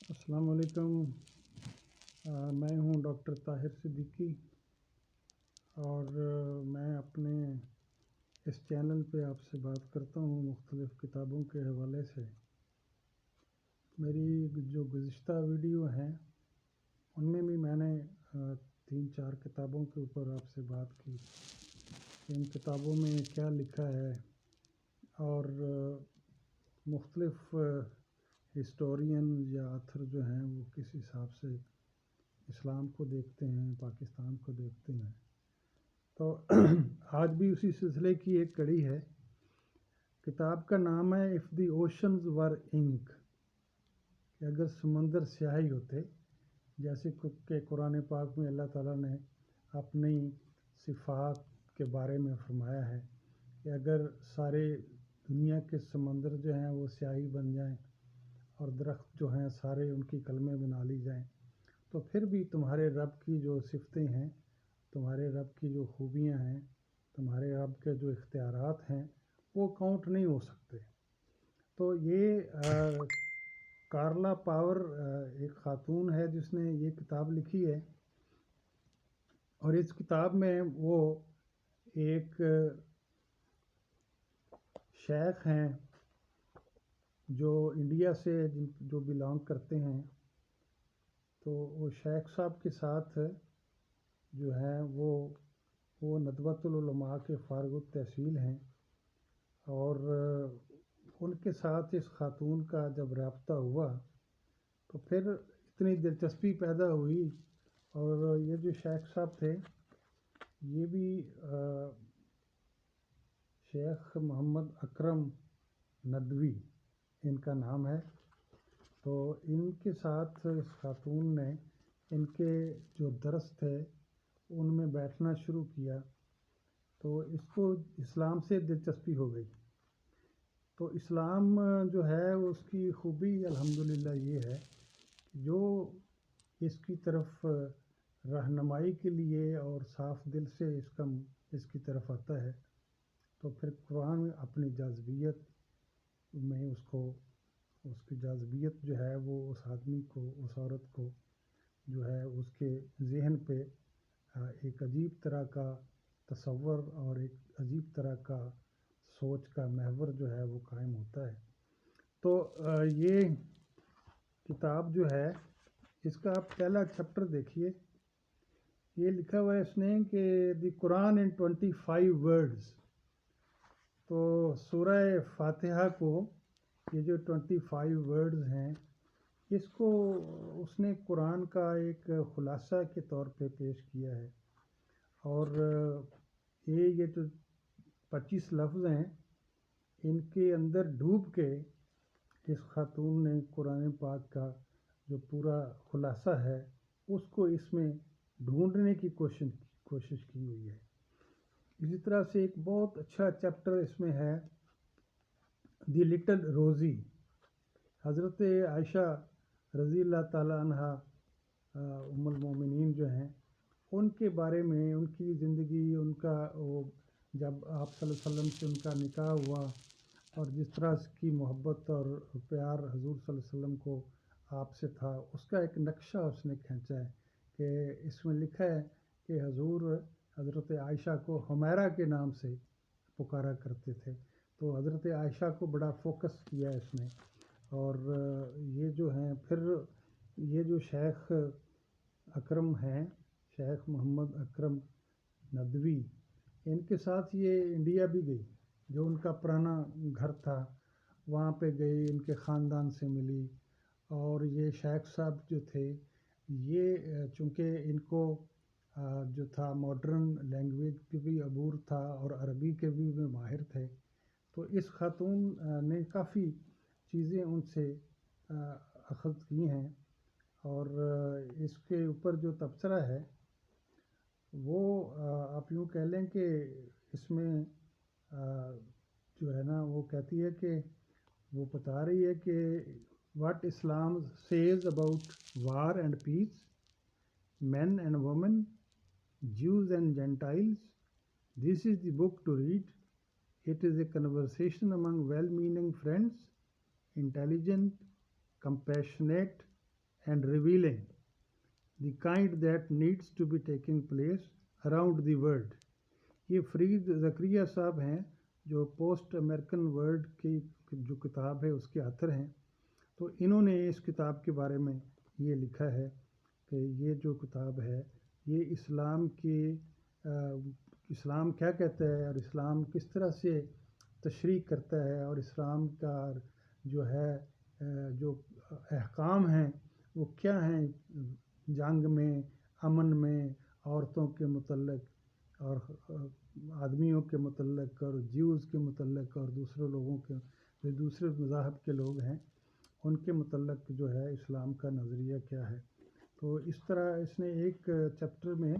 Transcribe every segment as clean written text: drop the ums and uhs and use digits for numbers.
السلام علیکم. میں ہوں ڈاکٹر طاہر صدیقی اور میں اپنے اس چینل پہ آپ سے بات کرتا ہوں مختلف کتابوں کے حوالے سے. میری جو گزشتہ ویڈیو ہیں ان میں بھی میں نے 3-4 کتابوں کے اوپر آپ سے بات کی کہ ان کتابوں میں کیا لکھا ہے اور مختلف ہسٹورین یا آتھر جو ہیں وہ کس حساب سے اسلام کو دیکھتے ہیں، پاکستان کو دیکھتے ہیں. تو آج بھی اسی سلسلے کی ایک کڑی ہے. کتاب کا نام ہے اف دی اوشنز ور انک، کہ اگر سمندر سیاہی ہوتے، جیسے کہ قرآن پاک میں اللہ تعالیٰ نے اپنی صفات کے بارے میں فرمایا ہے کہ اگر سارے دنیا کے سمندر جو ہیں وہ سیاہی بن جائیں اور درخت جو ہیں سارے ان کی قلمیں بنا لی جائیں، تو پھر بھی تمہارے رب کی جو صفتیں ہیں، تمہارے رب کی جو خوبیاں ہیں، تمہارے رب کے جو اختیارات ہیں وہ کاؤنٹ نہیں ہو سکتے. تو یہ کارلا پاور ایک خاتون ہے جس نے یہ کتاب لکھی ہے، اور اس کتاب میں وہ ایک شیخ ہیں جو انڈیا سے جو بلانگ کرتے ہیں. تو وہ شیخ صاحب کے ساتھ جو ہے وہ ندوۃ العلماء کے فارغ التحصیل ہیں، اور ان کے ساتھ اس خاتون کا جب رابطہ ہوا تو پھر اتنی دلچسپی پیدا ہوئی. اور یہ جو شیخ صاحب تھے یہ بھی شیخ محمد اکرم ندوی ان کا نام ہے. تو ان کے ساتھ اس خاتون نے ان کے جو درس تھے ان میں بیٹھنا شروع کیا، تو اس کو اسلام سے دلچسپی ہو گئی. تو اسلام جو ہے اس کی خوبی الحمدللہ یہ ہے کہ جو اس کی طرف رہنمائی کے لیے اور صاف دل سے اس کی طرف آتا ہے تو پھر قرآن اپنی جاذبیت میں اس کی جاذبیت جو ہے وہ اس آدمی کو، اس عورت کو جو ہے اس کے ذہن پہ ایک عجیب طرح کا تصور اور ایک عجیب طرح کا سوچ کا محور جو ہے وہ قائم ہوتا ہے. تو یہ کتاب جو ہے اس کا آپ پہلا چیپٹر دیکھیے. یہ لکھا ہوا ہے اس نے کہ دی قرآن ان 25 ورڈز. تو سورہ فاتحہ کو یہ جو 25 ورڈز ہیں اس کو اس نے قرآن کا ایک خلاصہ کے طور پہ پیش کیا ہے. اور یہ جو 25 لفظ ہیں ان کے اندر ڈوب کے اس خاتون نے قرآن پاک کا جو پورا خلاصہ ہے اس کو اس میں ڈھونڈنے کی کوشش کی ہوئی ہے. اسی طرح سے ایک بہت اچھا چیپٹر اس میں ہے دی لٹل روزی. حضرت عائشہ رضی اللہ تعالیٰ عنہ ام المومنین جو ہیں ان کے بارے میں، ان کی زندگی، ان کا وہ جب آپ صلی اللہ علیہ وسلم سے ان کا نکاح ہوا اور جس طرح کی محبت اور پیار حضور صلی اللہ علیہ وسلم کو آپ سے تھا، اس کا ایک نقشہ اس نے کھینچا ہے. کہ اس میں لکھا ہے کہ حضور حضرت عائشہ کو حمیرہ کے نام سے پکارا کرتے تھے. تو حضرت عائشہ کو بڑا فوکس کیا اس نے. اور یہ جو ہیں پھر یہ جو شیخ اکرم ہیں، شیخ محمد اکرم ندوی، ان کے ساتھ یہ انڈیا بھی گئی. جو ان کا پرانا گھر تھا وہاں پہ گئی، ان کے خاندان سے ملی. اور یہ شیخ صاحب جو تھے یہ چونکہ ان کو جو تھا ماڈرن لینگویج پہ بھی عبور تھا اور عربی کے بھی وہ ماہر تھے. تو اس خاتون نے کافی چیزیں ان سے اخذ کی ہیں. اور اس کے اوپر جو تبصرہ ہے وہ آپ یوں کہہ لیں کہ اس میں جو ہے نا وہ کہتی ہے کہ وہ بتا رہی ہے کہ what Islam says about war and peace, men and women, Jews and Gentiles. This is the book to read. It is a conversation among well-meaning friends, intelligent, compassionate, and revealing the kind that needs to be taking place around the world. یہ فرید زکریا صاحب ہیں جو post American world کی جو کتاب ہے اس کے author ہیں. تو انہوں نے اس کتاب کے بارے میں یہ لکھا ہے کہ یہ جو کتاب ہے یہ اسلام کیا کہتا ہے اور اسلام کس طرح سے تشریح کرتا ہے اور اسلام کا جو ہے جو احکام ہیں وہ کیا ہیں جنگ میں، امن میں، عورتوں کے متعلق اور آدمیوں کے متعلق اور جیوز کے متعلق اور دوسرے لوگوں کے جو دوسرے مذاہب کے لوگ ہیں ان کے متعلق جو ہے اسلام کا نظریہ کیا ہے. تو اس طرح اس نے ایک چیپٹر میں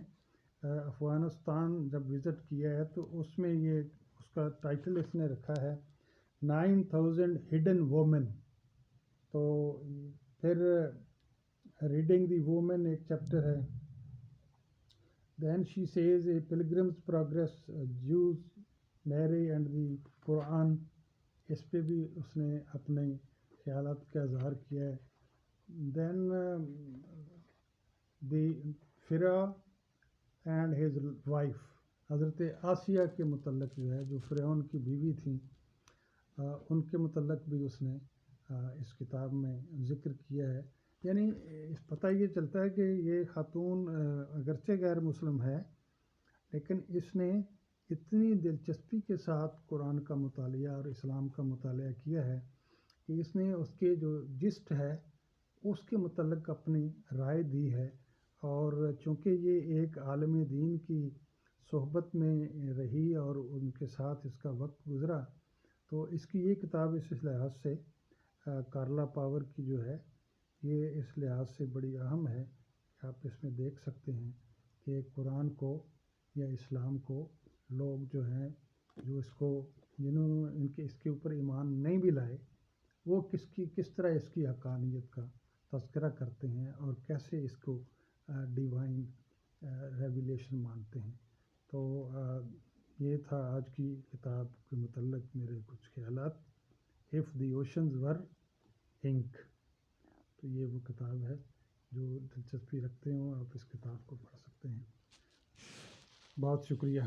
افغانستان جب وزٹ کیا ہے تو اس میں یہ اس کا ٹائٹل اس نے رکھا ہے 9000 ہڈن وومن. تو پھر ریڈنگ دی وومن ایک چیپٹر ہے. Then she says a پلگرمز progress جوز میری اینڈ دی قرآن. اس پہ بھی اس نے اپنے خیالات کا اظہار کیا ہے. دین دی فرا اینڈ ہز وائف، حضرت آسیہ کے متعلق جو ہے جو فرعون کی بیوی تھیں ان کے متعلق بھی اس نے اس کتاب میں ذکر کیا ہے. یعنی پتہ یہ چلتا ہے کہ یہ خاتون اگرچہ غیر مسلم ہے لیکن اس نے اتنی دلچسپی کے ساتھ قرآن کا مطالعہ اور اسلام کا مطالعہ کیا ہے کہ اس نے اس کے جو جسٹ ہے اس کے متعلق اپنی رائے دی ہے. اور چونکہ یہ ایک عالم دین کی صحبت میں رہی اور ان کے ساتھ اس کا وقت گزرا تو اس کی یہ کتاب اس لحاظ سے کارلا پاور کی جو ہے یہ اس لحاظ سے بڑی اہم ہے کہ آپ اس میں دیکھ سکتے ہیں کہ قرآن کو یا اسلام کو لوگ جو ہیں جو اس کو جنہوں نے اس کے اوپر ایمان نہیں بھی لائے وہ کس طرح اس کی حقانیت کا تذکرہ کرتے ہیں اور کیسے اس کو ڈیوائن ریویلیشن مانتے ہیں. تو یہ تھا آج کی کتاب کے متعلق میرے کچھ خیالات. اف دی اوشنز ور انک، تو یہ وہ کتاب ہے جو دلچسپی رکھتے ہوں آپ اس کتاب کو پڑھ سکتے ہیں. بہت شکریہ.